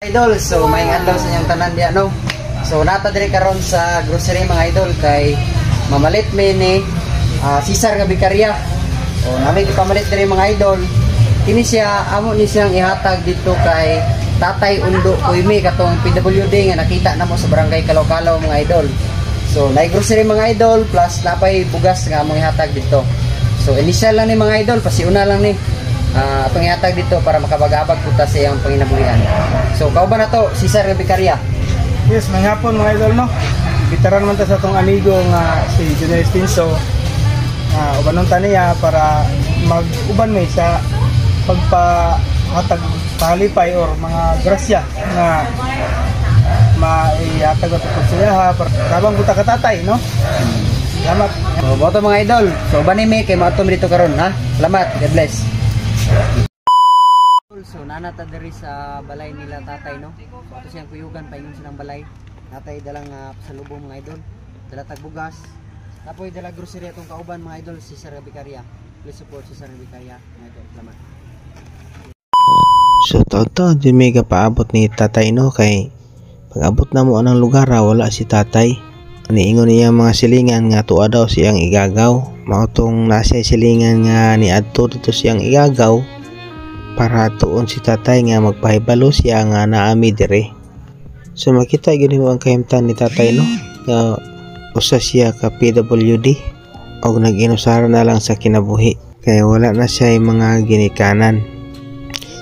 Idol, so may adlaw sa inyong tanan diya no. So nata diri karon sa grocery mga idol kay mamalit mi ni Cesar nga Bicarya. O nami ipamalit diri mga idol. Kini siya amo ni siyang ihatag dito kay Tatay Undo Kuymi katong PWD nga nakita namo sa barangay Kalaw-Kalaw mga idol. So nay grocery mga idol plus napay bugas nga among ihatag dito. So initial lang ni mga idol, pasiuna lang ni atong ihatag dito para makabag-abag puta sa iyang panginabuhian. So kauban na to, Cesar nga Bicarya. Yes, may hapon mga idol no. Bitaran man ta sa atong amigo nga si Junel Stinso. Ubanon ta niya para mag-uban may sa pagpahatag palipay or mga grasya nga maihatag at siya para tabang buta ka tatay no. Salamat. So boto mga idol. So uban ni mi kay maatom dito karon ha. Salamat. God bless. So nanata diri sa balay nila tatay no. Ito siyang kuyugan paingon silang balay. Natay dalang pasalubong mga idol. Dala tag bugas. Tapoy dala grocery atong kauban mga idol si Cesar nga Bicarya. Please support si Cesar nga Bicarya mga idol. Salamat. So taon-taon di may paabot ni tatay no kay pag-abot na mo anang lugar wala si tatay. Niingon niya mga silingan nga tuwa daw siyang igagaw. Mautong nasa silingan nga ni adto dito siyang igagaw para tuon si tatay nga magpahibalo siya nga naami dire. So makita gyud mo ang kahimtan ni tatay no nga usa siya ka PWD og nag-inusara na lang sa kinabuhi kay wala na siya mga ginikanan.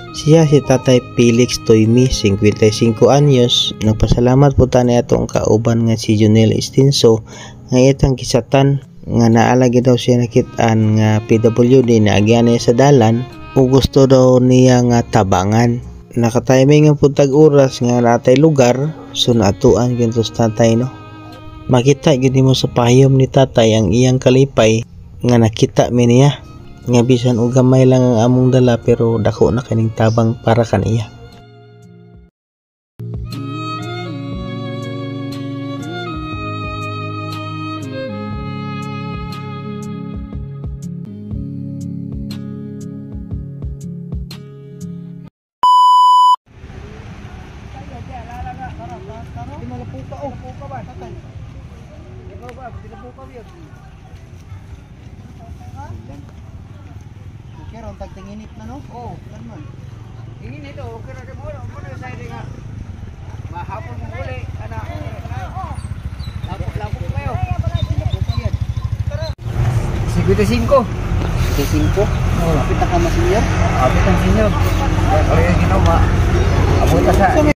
Siya si Tatay Felix Toymi, 55 anyos. Nagpasalamat po ta niya itong kauban nga si Junel Stinso nga itang kisatan nga naalagi daw siya nakitaan nga PWD na agyan niya sa dalan o gusto daw niya nga tabangan. Nakatiming nga puntag oras nga natay lugar so naatuan yun to sa tatay no. Makita yun mo sa pahiyom ni tatay ang iyang kalipay nga nakita mi niya. Nga bisan og gamay lang ang among dala pero dako na kaning tabang para kaniya. Okay ron tag tinginit na no. Oh, man. Inginit okay ra mo na sa nga. Mahapon mo uli ana. Lapok kayo. 55. 55. Oh, lapit ka mas senior. Lapit ang senior. Kaya ginawa. Abot sa